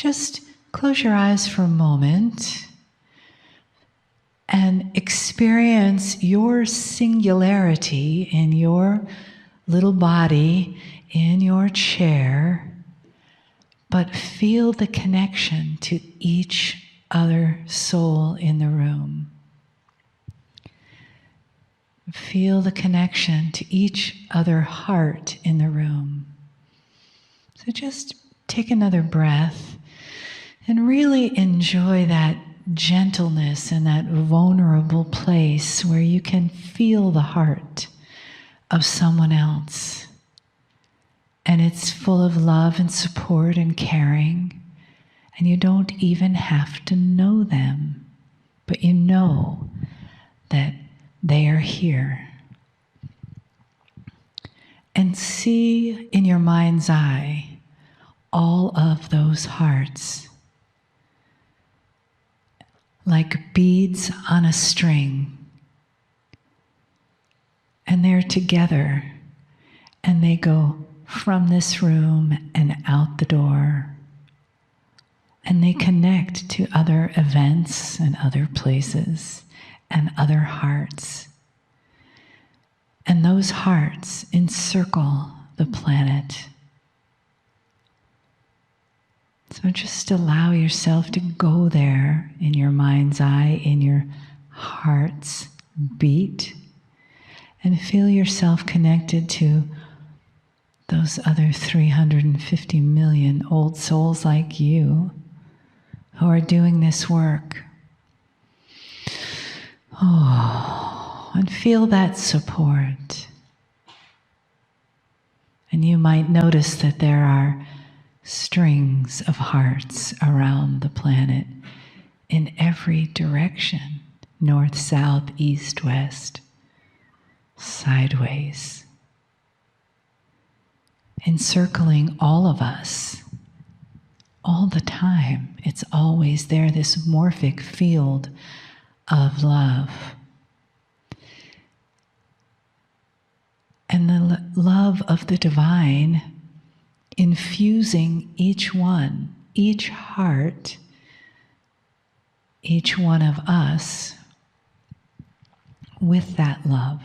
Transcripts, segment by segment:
just close your eyes for a moment and experience your singularity in your little body, in your chair, but feel the connection to each other soul in the room. Feel the connection to each other heart in the room. So just take another breath and really enjoy that gentleness and that vulnerable place where you can feel the heart of someone else. And it's full of love and support and caring. And you don't even have to know them, but you know that they are here. And see in your mind's eye all of those hearts like beads on a string. And they're together, and they go from this room and out the door. And they connect to other events and other places and other hearts. And those hearts encircle the planet. So just allow yourself to go there in your mind's eye, in your heart's beat, and feel yourself connected to those other 350 million old souls like you who are doing this work. Oh, and feel that support. And you might notice that there are strings of hearts around the planet in every direction, north, south, east, west, sideways, encircling all of us all the time. It's always there, this morphic field of love. And the love of the divine infusing each one, each heart, each one of us with that love.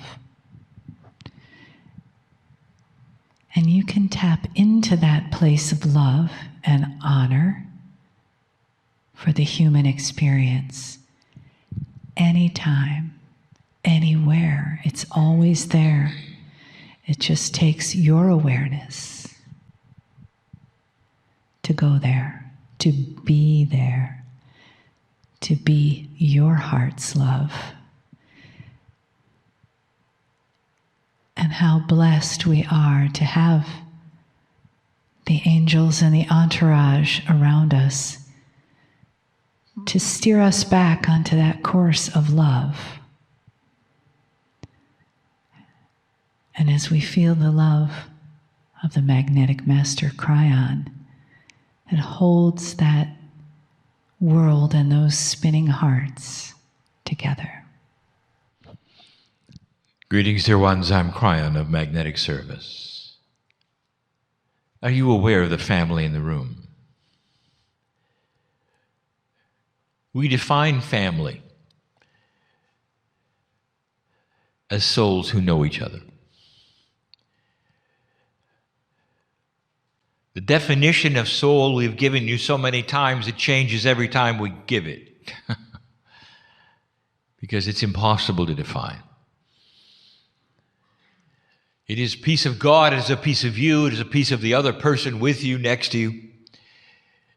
And you can tap into that place of love and honor for the human experience anytime, anywhere. It's always there. It just takes your awareness to go there, to be there, to be your heart's love. And how blessed we are to have the angels and the entourage around us to steer us back onto that course of love. And as we feel the love of the magnetic master Kryon, it holds that world and those spinning hearts together. Greetings, dear ones. I'm Kryon of Magnetic Service. Are you aware of the family in the room? We define family as souls who know each other. The definition of soul we've given you so many times, it changes every time we give it. Because it's impossible to define. It is a piece of God, it is a piece of you, it is a piece of the other person with you, next to you.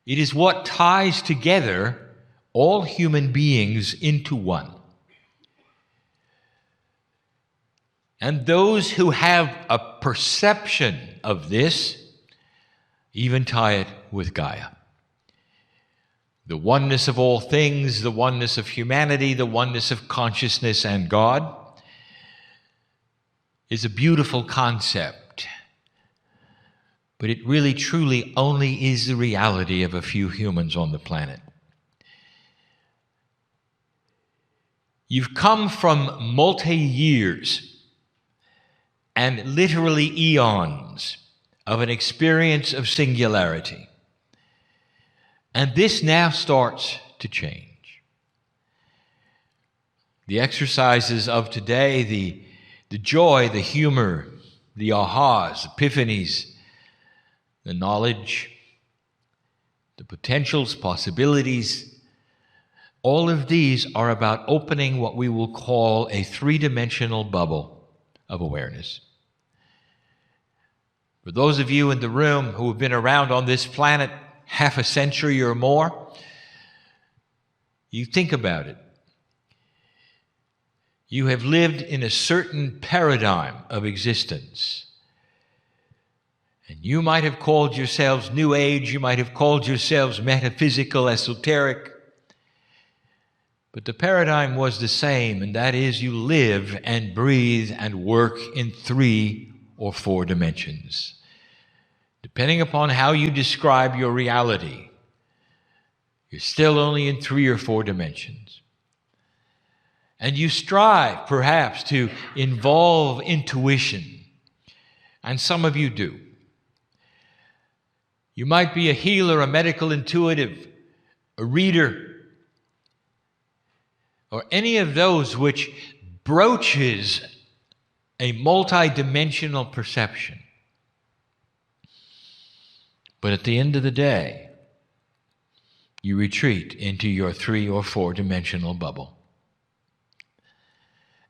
It is what ties together all human beings into one. And those who have a perception of this even tie it with Gaia. The oneness of all things, the oneness of humanity, the oneness of consciousness and God is a beautiful concept, but it really truly only is the reality of a few humans on the planet. You've come from multi-years and literally eons of an experience of singularity. And this now starts to change. The exercises of today, the joy, the humor, the ahas, epiphanies, the knowledge, the potentials, possibilities, all of these are about opening what we will call a three-dimensional bubble of awareness. For those of you in the room who have been around on this planet half a century or more, you think about it. You have lived in a certain paradigm of existence. And you might have called yourselves New Age, you might have called yourselves metaphysical, esoteric. But the paradigm was the same, and that is you live and breathe and work in 3 or 4 dimensions. Depending upon how you describe your reality, you're still only in 3 or 4 dimensions. And you strive, perhaps, to involve intuition. And some of you do. You might be a healer, a medical intuitive, a reader, or any of those which broaches a multidimensional perception. But at the end of the day, you retreat into your 3 or 4 dimensional bubble.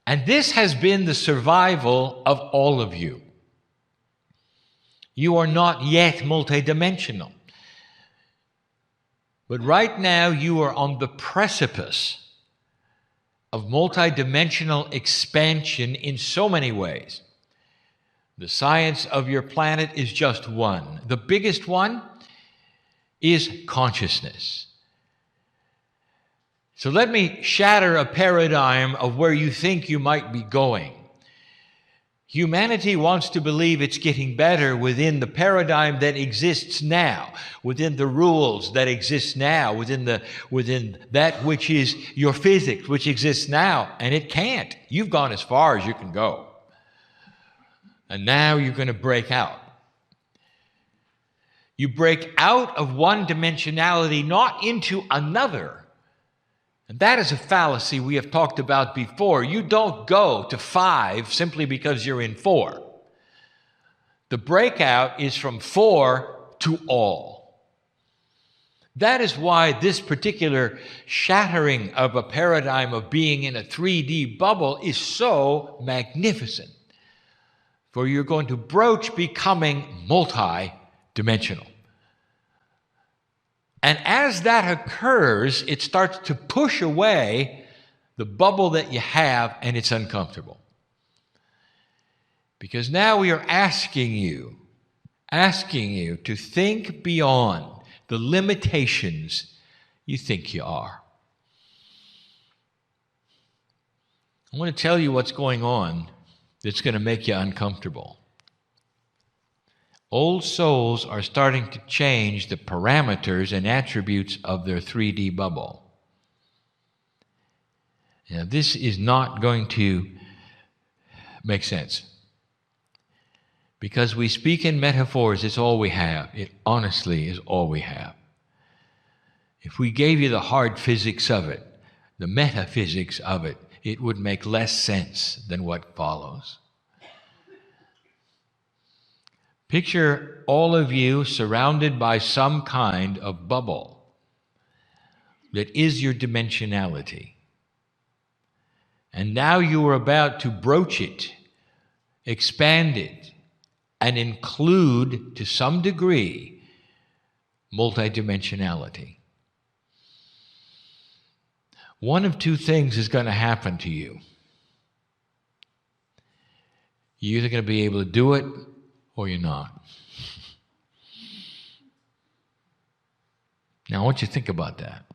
And this has been the survival of all of you. You are not yet multidimensional. But right now you are on the precipice of multidimensional expansion in so many ways. The science of your planet is just one. The biggest one is consciousness. So let me shatter a paradigm of where you think you might be going. Humanity wants to believe it's getting better within the paradigm that exists now, within the rules that exist now, within that which is your physics, which exists now, and it can't. You've gone as far as you can go. And now you're going to break out. You break out of one dimensionality, not into another. And that is a fallacy we have talked about before. You don't go to 5 simply because you're in 4. The breakout is from 4 to all. That is why this particular shattering of a paradigm of being in a 3D bubble is so magnificent. For you're going to broach becoming multi-dimensional. And as that occurs, it starts to push away the bubble that you have, and it's uncomfortable. Because now we are asking you to think beyond the limitations you think you are. I want to tell you what's going on that's going to make you uncomfortable. Old souls are starting to change the parameters and attributes of their 3D bubble. Now, this is not going to make sense. Because we speak in metaphors, it's all we have. It honestly is all we have. If we gave you the hard physics of it, the metaphysics of it, it would make less sense than what follows. Picture all of you surrounded by some kind of bubble that is your dimensionality. And now you are about to broach it, expand it, and include, to some degree, multidimensionality. One of 2 things is going to happen to you. You're either going to be able to do it or you're not. Now, I want you to think about that.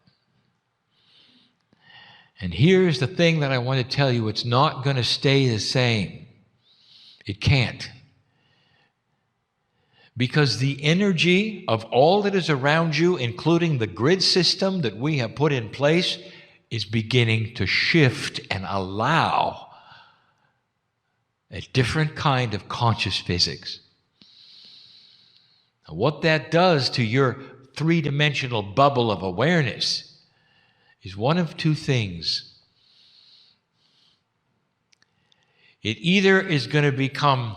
And here's the thing that I want to tell you. It's not going to stay the same. It can't. Because the energy of all that is around you, including the grid system that we have put in place, is beginning to shift and allow a different kind of conscious physics. Now, what that does to your three-dimensional bubble of awareness is one of two things. It either is going to become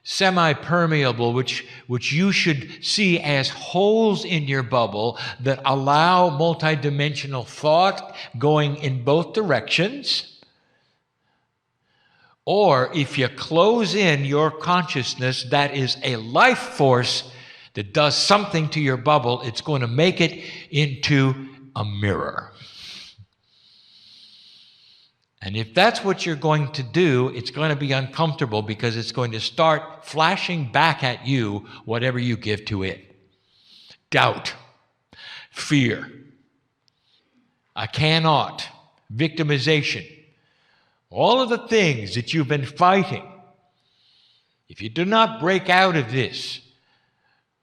semi-permeable, which you should see as holes in your bubble that allow multidimensional thought going in both directions. Or if you close in your consciousness, that is a life force that does something to your bubble. It's going to make it into a mirror. And if that's what you're going to do, it's going to be uncomfortable because it's going to start flashing back at you whatever you give to it. Doubt, fear, I cannot, victimization, all of the things that you've been fighting. If you do not break out of this,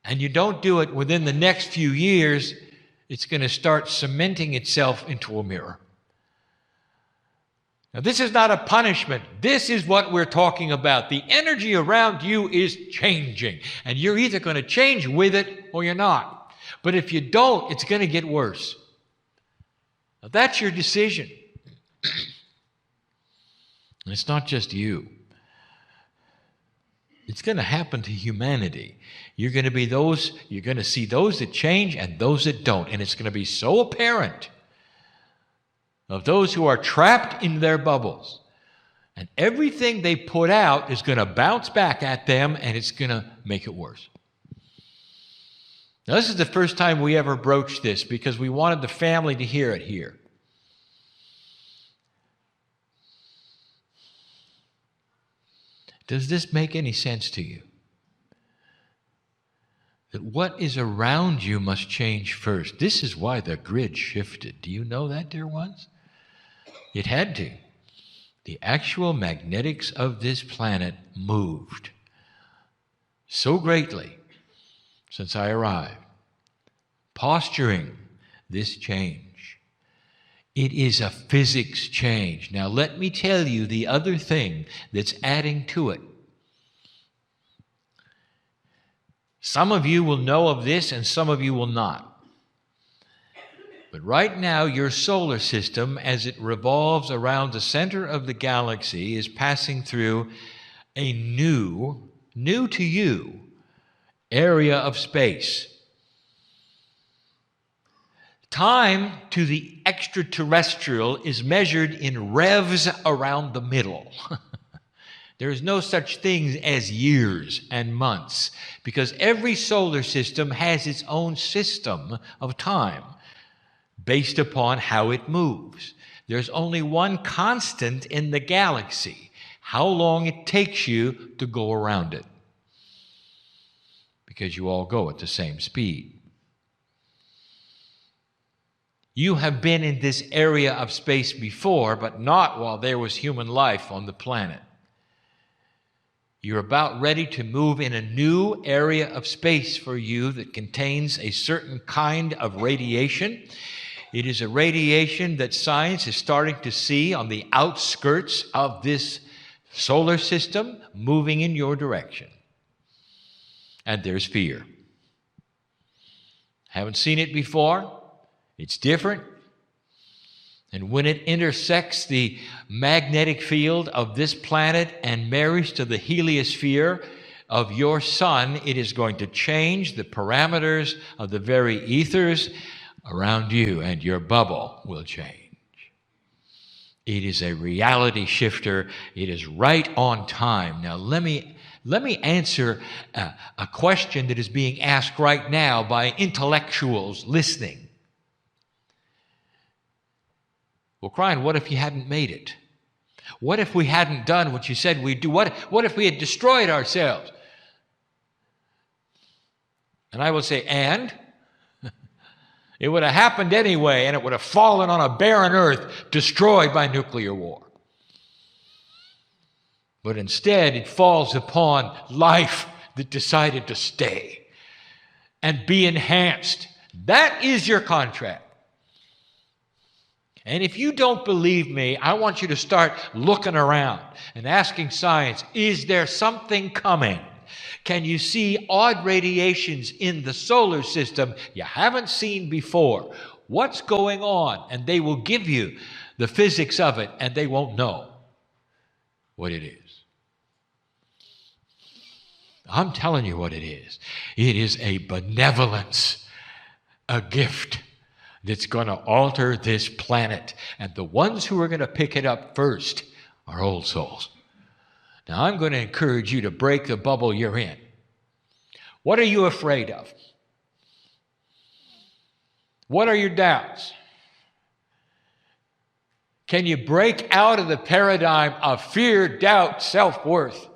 and you don't do it within the next few years, it's going to start cementing itself into a mirror. Now, this is not a punishment. This is what we're talking about. The energy around you is changing, and you're either going to change with it or you're not. But if you don't, it's going to get worse. Now, that's your decision. And it's not just you. It's going to happen to humanity. You're going to see those that change and those that don't. And it's going to be so apparent of those who are trapped in their bubbles. And everything they put out is going to bounce back at them, and it's going to make it worse. Now, this is the first time we ever broached this because we wanted the family to hear it here. Does this make any sense to you? That what is around you must change first. This is why the grid shifted. Do you know that, dear ones? It had to. The actual magnetics of this planet moved so greatly since I arrived, posturing this change. It is a physics change. Now let me tell you the other thing that's adding to it. Some of you will know of this and some of you will not. But right now, your solar system, as it revolves around the center of the galaxy, is passing through a new to you, area of space. Time to the extraterrestrial is measured in revs around the middle. There is no such thing as years and months, because every solar system has its own system of time, based upon how it moves. There's only one constant in the galaxy, how long it takes you to go around it. Because you all go at the same speed. You have been in this area of space before, but not while there was human life on the planet. You're about ready to move in a new area of space for you that contains a certain kind of radiation. It is a radiation that science is starting to see on the outskirts of this solar system moving in your direction. And there's fear. Haven't seen it before. It's different. And when it intersects the magnetic field of this planet and marries to the heliosphere of your sun, it is going to change the parameters of the very ethers around you, and your bubble will change. It is a reality shifter. It is right on time. Now, let me answer a question that is being asked right now by intellectuals listening. Well, Brian, what if you hadn't made it? What if we hadn't done what you said we'd do? What if we had destroyed ourselves? And I will say, and? It would have happened anyway, and it would have fallen on a barren earth, destroyed by nuclear war. But instead, it falls upon life that decided to stay and be enhanced. That is your contract. And if you don't believe me, I want you to start looking around and asking science, is there something coming? Can you see odd radiations in the solar system you haven't seen before? What's going on? And they will give you the physics of it, and they won't know what it is. I'm telling you what it is. It is a benevolence, a gift that's going to alter this planet. And the ones who are going to pick it up first are old souls. Now, I'm going to encourage you to break the bubble you're in. What are you afraid of? What are your doubts? Can you break out of the paradigm of fear, doubt, self-worth,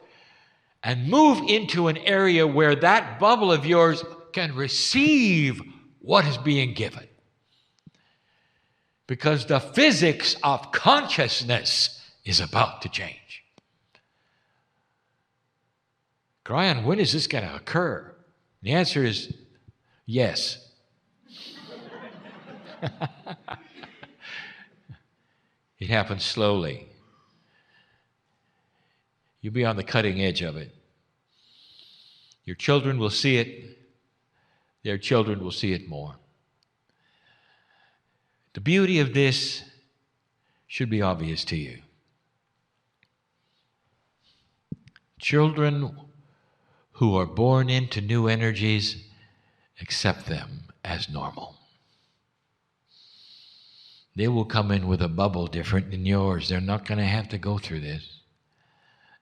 and move into an area where that bubble of yours can receive what is being given? Because the physics of consciousness is about to change. Brian, when is this going to occur? The answer is yes. It happens slowly. You'll be on the cutting edge of it. Your children will see it. Their children will see it more. The beauty of this should be obvious to you. Children who are born into new energies accept them as normal. They will come in with a bubble different than yours. They're not going to have to go through this.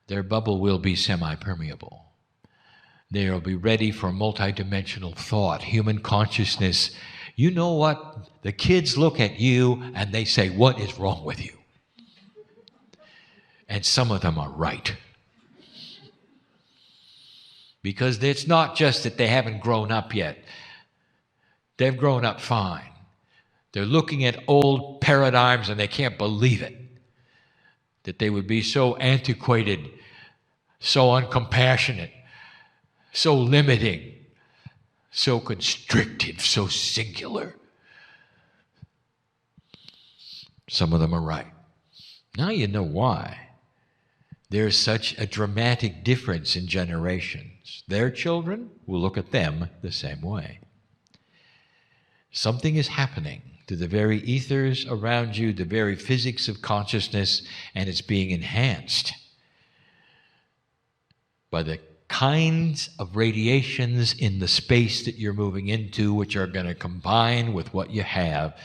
Their bubble will be semi-permeable. They'll be ready for multidimensional thought, human consciousness. You know what? The kids look at you and they say, "What is wrong with you?" And some of them are right. Because it's not just that they haven't grown up yet. They've grown up fine. They're looking at old paradigms and they can't believe it. That they would be so antiquated, so uncompassionate, so limiting, so constrictive, so singular. Some of them are right. Now you know why there's such a dramatic difference in generations. Their children will look at them the same way. Something is happening to the very ethers around you, the very physics of consciousness, and it's being enhanced by the kinds of radiations in the space that you're moving into, which are going to combine with what you have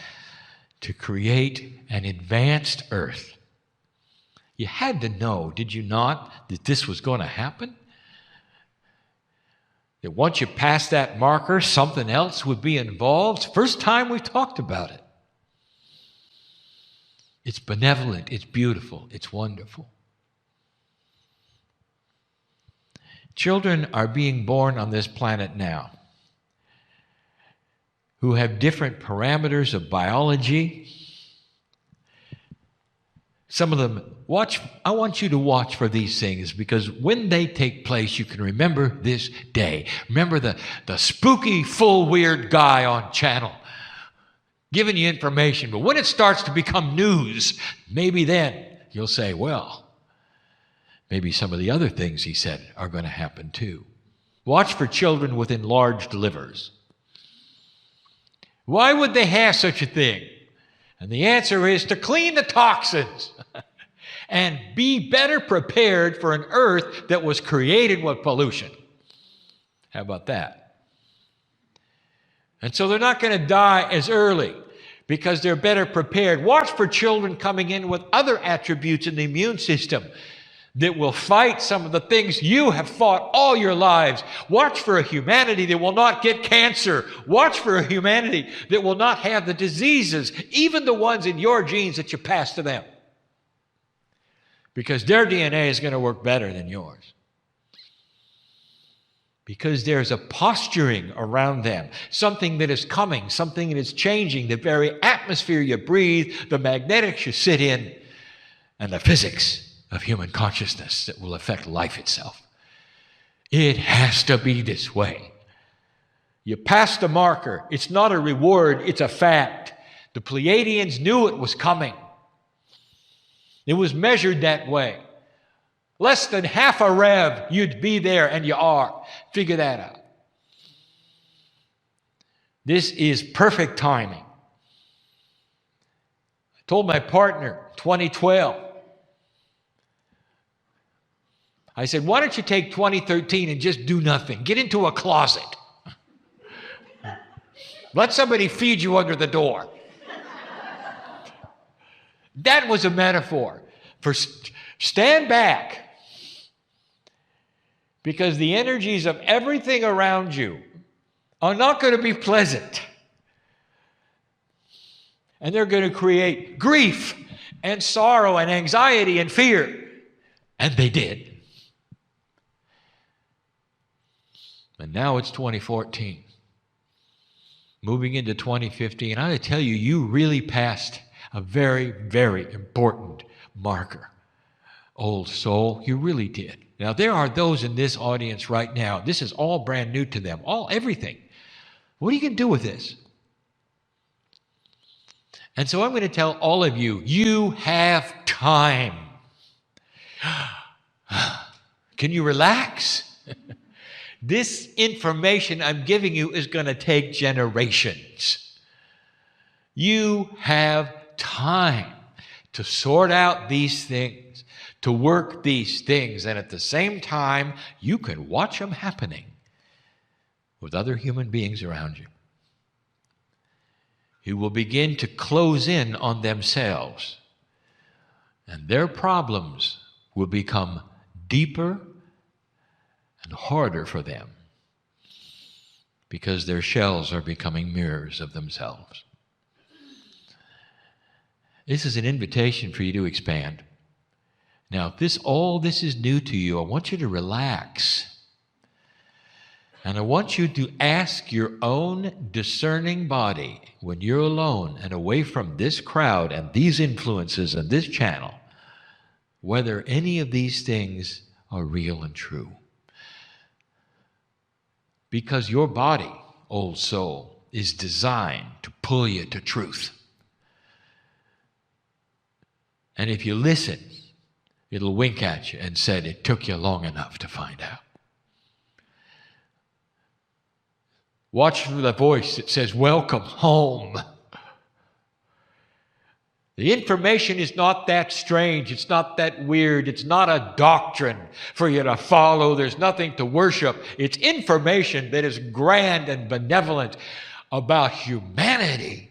to create an advanced earth. You had to know, did you not, that this was going to happen? That once you pass that marker, something else would be involved. First time we talked about it. It's benevolent, it's beautiful, it's wonderful. Children are being born on this planet now who have different parameters of biology. Some of them, I want you to watch for these things, because when they take place, you can remember this day. Remember the spooky, full, weird guy on channel giving you information. But when it starts to become news, maybe then you'll say, well, maybe some of the other things he said are going to happen too. Watch for children with enlarged livers. Why would they have such a thing? And the answer is to clean the toxins and be better prepared for an earth that was created with pollution. How about that? And so they're not going to die as early because they're better prepared. Watch for children coming in with other attributes in the immune system that will fight some of the things you have fought all your lives. Watch for a humanity that will not get cancer. Watch for a humanity that will not have the diseases, even the ones in your genes that you pass to them. Because their DNA is going to work better than yours. Because there's a posturing around them, something that is coming, something that is changing, the very atmosphere you breathe, the magnetics you sit in, and the physics of human consciousness that will affect life itself. It has to be this way. You pass the marker. It's not a reward, it's a fact. The Pleiadians knew it was coming. It was measured that way. Less than half a rev, you'd be there, and you are. Figure that out. This is perfect timing. I told my partner, 2012, I said, why don't you take 2013 and just do nothing? Get into a closet. Let somebody feed you under the door. That was a metaphor for stand back, because the energies of everything around you are not going to be pleasant. And they're going to create grief and sorrow and anxiety and fear. And they did. And now it's 2014. Moving into 2015, I tell you, you really passed a very, very important marker. Old soul, you really did. Now, there are those in this audience right now, this is all brand new to them, everything. What are you going to do with this? And so I'm going to tell all of you, you have time. Can you relax? This information I'm giving you is going to take generations. You have time to sort out these things, to work these things, and at the same time, you can watch them happening with other human beings around you who will begin to close in on themselves, and their problems will become deeper and harder for them because their shells are becoming mirrors of themselves. This is an invitation for you to expand. Now, if all this is new to you, I want you to relax. And I want you to ask your own discerning body, when you're alone and away from this crowd and these influences and this channel, whether any of these things are real and true. Because your body, old soul, is designed to pull you to truth. And if you listen, it'll wink at you and say, it took you long enough to find out. Watch for the voice that says, welcome home. The information is not that strange. It's not that weird. It's not a doctrine for you to follow. There's nothing to worship. It's information that is grand and benevolent about humanity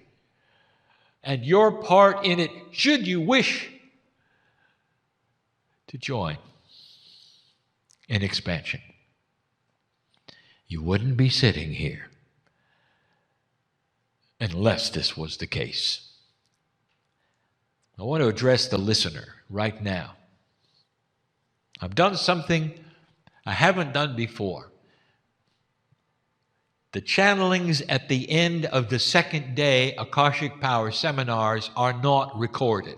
and your part in it, should you wish to join in expansion. You wouldn't be sitting here unless this was the case. I want to address the listener right now. I've done something I haven't done before. The channelings at the end of the second day Akashic Power seminars are not recorded.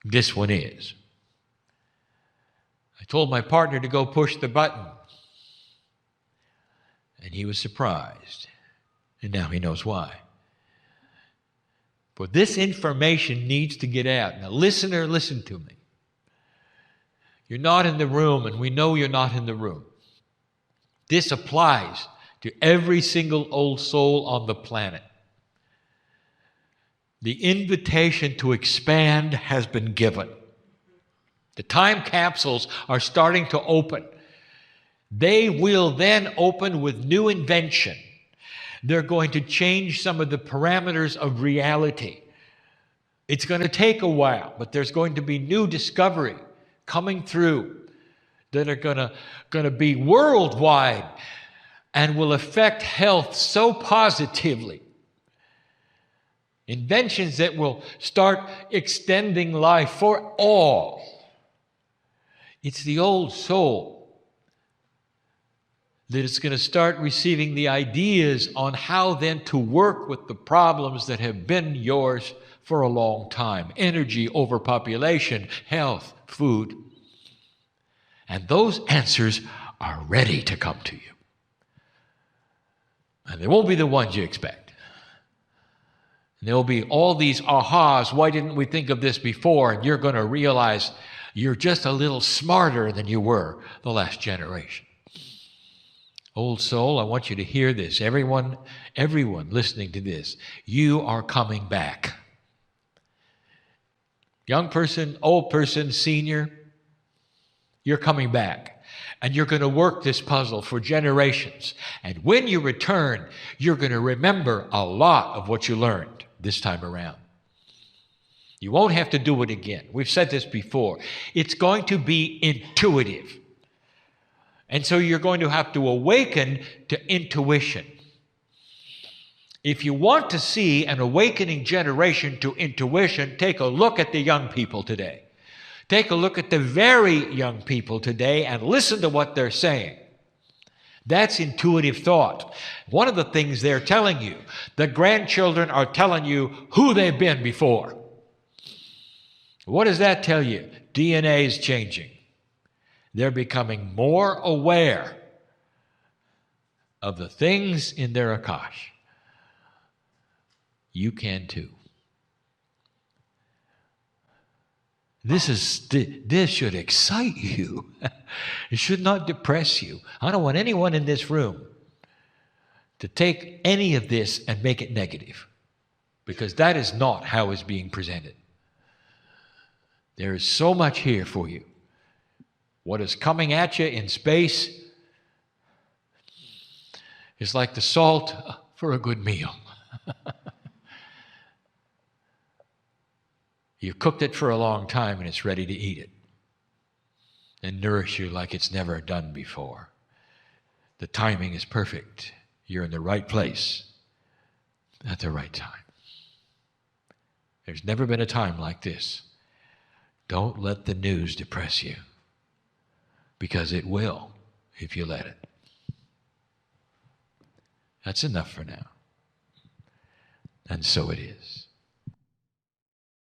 This one is. I told my partner to go push the button, and he was surprised. And now he knows why. But this information needs to get out. Now, listener, listen to me. You're not in the room, and we know you're not in the room. This applies to every single old soul on the planet. The invitation to expand has been given. The time capsules are starting to open. They will then open with new invention. They're going to change some of the parameters of reality. It's going to take a while, but there's going to be new discovery coming through that are going to be worldwide and will affect health so positively. Inventions that will start extending life for all. It's the old soul that is going to start receiving the ideas on how then to work with the problems that have been yours for a long time. Energy, overpopulation, health, food. And those answers are ready to come to you. And they won't be the ones you expect. And there will be all these ahas, why didn't we think of this before? And you're going to realize You're just a little smarter than you were the last generation. Old soul, I want you to hear this. Everyone listening to this, you are coming back. Young person, old person, senior, you're coming back. And you're going to work this puzzle for generations. And when you return, you're going to remember a lot of what you learned this time around. You won't have to do it again. We've said this before. It's going to be intuitive. And so you're going to have to awaken to intuition. If you want to see an awakening generation to intuition, take a look at the young people today. Take a look at the very young people today and listen to what they're saying. That's intuitive thought. One of the things they're telling you, the grandchildren are telling you who they've been before. What does that tell you? DNA is changing. They're becoming more aware of the things in their Akash. You can too. This should excite you. It should not depress you. I don't want anyone in this room to take any of this and make it negative, because that is not how it's being presented. There is so much here for you. What is coming at you in space is like the salt for a good meal. You've cooked it for a long time and it's ready to eat it and nourish you like it's never done before. The timing is perfect. You're in the right place at the right time. There's never been a time like this. Don't let the news depress you, because it will if you let it. That's enough for now. And so it is.